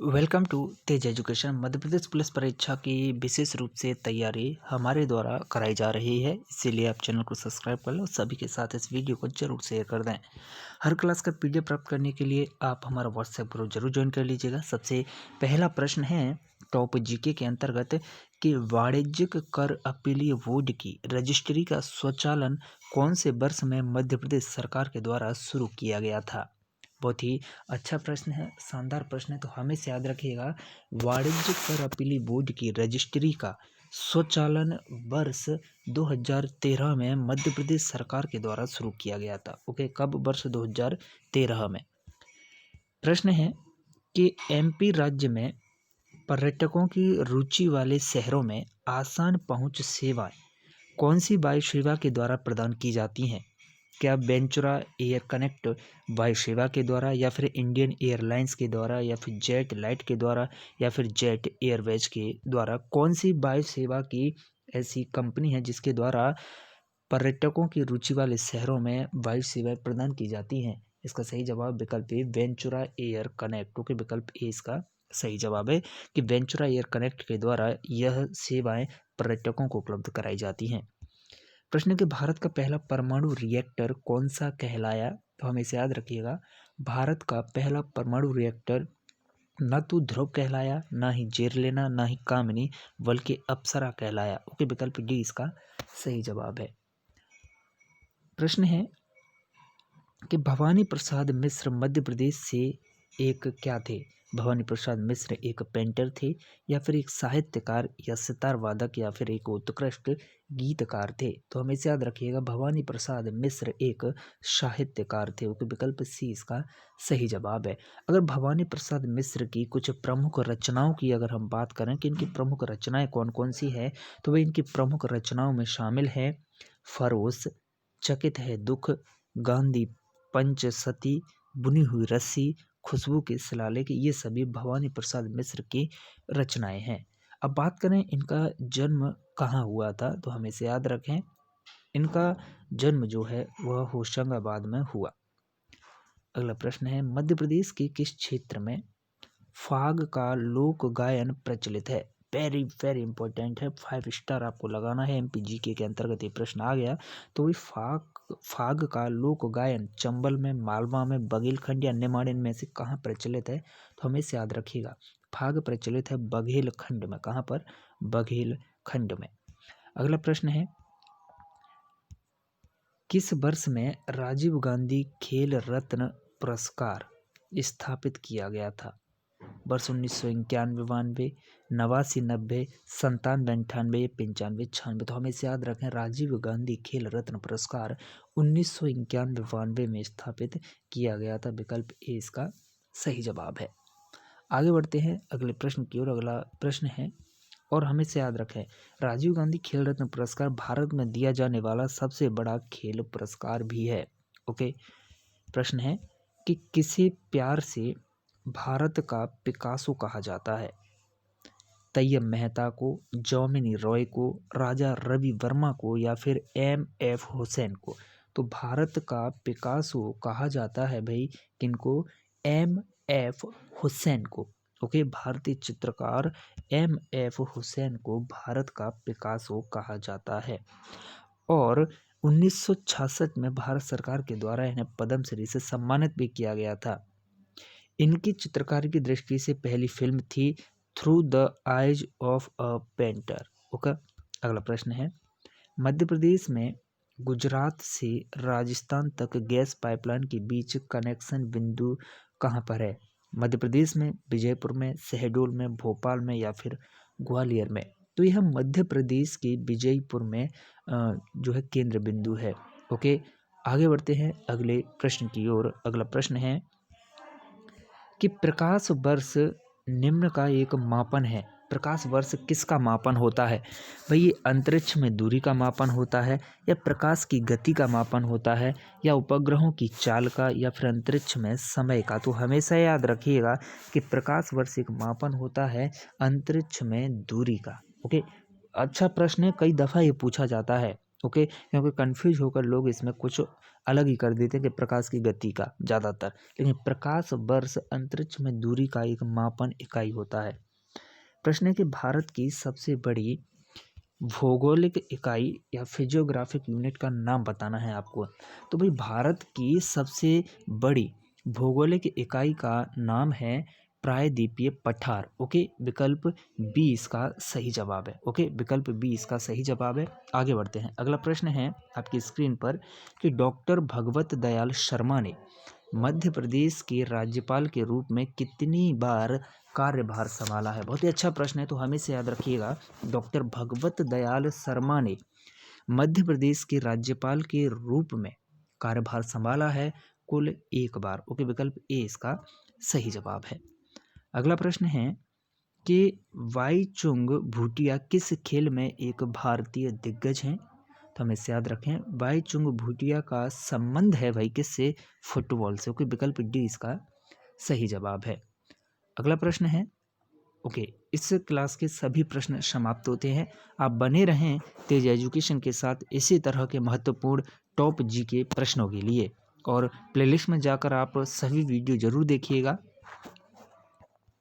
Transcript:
Welcome to Tej education. Madhya Pradesh police परीक्षा की विशेष रूप से तैयारी हमारे द्वारा कराई जा रही है, इसीलिए आप चैनल को सब्सक्राइब कर लो। सभी के साथ इस वीडियो को जरूर शेयर कर दें। हर क्लास का पीडीएफ प्राप्त करने के लिए आप हमारा व्हाट्सएप ग्रुप जरूर ज्वाइन कर लीजिएगा। सबसे पहला प्रश्न है टॉप जीके के अंतर्गत कि वाणिज्यिक कर अपीलीय बोर्ड की रजिस्ट्री का स्वचालन कौन से वर्ष में मध्य प्रदेश सरकार के द्वारा शुरू किया गया था। बहुत ही अच्छा प्रश्न है, शानदार प्रश्न है। तो हमेशा याद रखिएगा, वाणिज्यिक कर अपीली बोर्ड की रजिस्ट्री का स्वचालन वर्ष 2013 में मध्य प्रदेश सरकार के द्वारा शुरू किया गया था। ओके, कब? वर्ष 2013 में। प्रश्न है कि एमपी राज्य में पर्यटकों की रुचि वाले शहरों में आसान पहुंच सेवाएं कौन सी वायु सेवा के द्वारा प्रदान की जाती हैं? क्या वेंचुरा एयर कनेक्ट वायु सेवा के द्वारा, या फिर इंडियन एयरलाइंस के द्वारा, या फिर जेट लाइट के द्वारा, या फिर जेट एयरवेज के द्वारा? कौन सी वायु सेवा की ऐसी कंपनी है जिसके द्वारा पर्यटकों की रुचि वाले शहरों में वायु सेवाएं प्रदान की जाती हैं? इसका सही जवाब विकल्प ए, वेंचुरा एयर कनेक्ट। ओके, विकल्प ए इसका सही जवाब है कि वेंचुरा एयर कनेक्ट के द्वारा यह सेवाएं पर्यटकों को उपलब्ध कराई जाती हैं। प्रश्न कि भारत का पहला परमाणु रिएक्टर कौन सा कहलाया? तो हमें याद रखिएगा, भारत का पहला परमाणु रिएक्टर न तो ध्रुव कहलाया, ना ही जेरलेना, ना ही कामिनी, बल्कि अप्सरा कहलाया। ओके, विकल्प डी इसका सही जवाब है। प्रश्न है कि भवानी प्रसाद मिश्र मध्य प्रदेश से एक क्या थे? भवानी प्रसाद मिश्र एक पेंटर थे, या फिर एक साहित्यकार, या सितार वादक, या फिर एक उत्कृष्ट गीतकार थे? तो हमेशा याद रखिएगा, भवानी प्रसाद मिश्र एक साहित्यकार थे। ओके, विकल्प सी इसका सही जवाब है। अगर भवानी प्रसाद मिश्र की कुछ प्रमुख रचनाओं की अगर हम बात करें कि इनकी प्रमुख रचनाएं कौन कौन सी है, तो वह इनकी प्रमुख रचनाओं में शामिल है फरोश, चकित है दुख, गांधी पंचसती, बुनी हुई रस्सी, खुशबू के शिलालेख, ये सभी भवानी प्रसाद मिश्र की रचनाएं हैं। अब बात करें इनका जन्म कहाँ हुआ था, तो हमें याद रखें, इनका जन्म जो है वह होशंगाबाद में हुआ। अगला प्रश्न है, मध्य प्रदेश के किस क्षेत्र में फाग का लोक गायन प्रचलित है? वेरी वेरी इंपॉर्टेंट है, 5 स्टार आपको लगाना है। एमपीजीके के अंतर्गत ये प्रश्न आ गया। तो वही फाग का लोक गायन चंबल में, मालवा में, बघेलखंड या निमाड़ में से कहाँ प्रचलित है? तो हमें इसे याद रखिएगा, फाग प्रचलित है बघेलखंड में। कहाँ पर? बघेलखंड में। अगला प्रश्न है, किस वर्ष में राजीव गांधी खेल रत्न पुरस्कार स्थापित किया गया था? वर्ष 1991, 89, 90, 97, 98, 95, 96? तो हमें इसे याद रखें, राजीव गांधी खेल रत्न पुरस्कार 1991-92 में स्थापित किया गया था। विकल्प ए इसका सही जवाब है। आगे बढ़ते हैं अगले प्रश्न की ओर। अगला प्रश्न है, और हमें से याद रखें, राजीव गांधी खेल रत्न पुरस्कार भारत में दिया जाने वाला सबसे बड़ा खेल पुरस्कार भी है। ओके, प्रश्न है कि किसे प्यार से भारत का पिकासो कहा जाता है? तैयब मेहता को, जौमिनी रॉय को, राजा रवि वर्मा को, या फिर एम.एफ. हुसैन को? तो भारत का पिकासो कहा जाता है भाई किनको? एम.एफ. हुसैन को। ओके, भारतीय चित्रकार एम.एफ. हुसैन को भारत का पिकासो कहा जाता है। और 1966 में भारत सरकार के द्वारा इन्हें पद्मश्री से सम्मानित भी किया गया था। इनकी चित्रकारी की दृष्टि से पहली फिल्म थी through the eyes of a painter. Okay, अगला प्रश्न है, मध्य प्रदेश में गुजरात से राजस्थान तक गैस पाइपलाइन के बीच कनेक्शन बिंदु कहाँ पर है? मध्य प्रदेश में विजयपुर में, शहडोल में, भोपाल में, या फिर ग्वालियर में? तो यह मध्य प्रदेश के विजयपुर में जो है केंद्र बिंदु है। ओके, आगे बढ़ते हैं अगले प्रश्न की ओर। अगला प्रश्न है कि प्रकाश वर्ष निम्न का एक मापन है। प्रकाश वर्ष किसका मापन होता है? भाई ये अंतरिक्ष में दूरी का मापन होता है, या प्रकाश की गति का मापन होता है, या उपग्रहों की चाल का, या फिर अंतरिक्ष में समय का? तो हमेशा याद रखिएगा कि प्रकाश वर्ष एक मापन होता है अंतरिक्ष में दूरी का। ओके, अच्छा प्रश्न है, कई दफ़ा ये पूछा जाता है। ओके, क्योंकि कन्फ्यूज होकर लोग इसमें कुछ अलग ही कर देते हैं कि प्रकाश की गति का ज़्यादातर, लेकिन प्रकाश वर्ष अंतरिक्ष में दूरी का एक मापन इकाई होता है। प्रश्न है कि भारत की सबसे बड़ी भौगोलिक इकाई या फिजियोग्राफिक यूनिट का नाम बताना है आपको। तो भाई भारत की सबसे बड़ी भौगोलिक इकाई का नाम है प्रायद्वीपीय पठार। ओके, विकल्प बी इसका सही जवाब है। ओके, विकल्प बी इसका सही जवाब है। आगे बढ़ते हैं। अगला प्रश्न है आपकी स्क्रीन पर कि डॉक्टर भगवत दयाल शर्मा ने मध्य प्रदेश के राज्यपाल के रूप में कितनी बार कार्यभार संभाला है। बहुत ही अच्छा प्रश्न है, तो हमेशा याद रखिएगा, डॉक्टर भगवत दयाल शर्मा ने मध्य प्रदेश के राज्यपाल के रूप में कार्यभार संभाला है कुल 1 बार। ओके, विकल्प ए इसका सही जवाब है। अगला प्रश्न है कि वाईचुंग भूटिया किस खेल में एक भारतीय दिग्गज हैं। तो हमें याद रखें, वाईचुंग भूटिया का संबंध है भाई किससे, फुटबॉल से। ओके, विकल्प डी इसका सही जवाब है। अगला प्रश्न है, ओके, इस क्लास के सभी प्रश्न समाप्त होते हैं। आप बने रहें तेज एजुकेशन के साथ इसी तरह के महत्वपूर्ण टॉप जी के प्रश्नों के लिए, और प्लेलिस्ट में जाकर आप सभी वीडियो जरूर देखिएगा।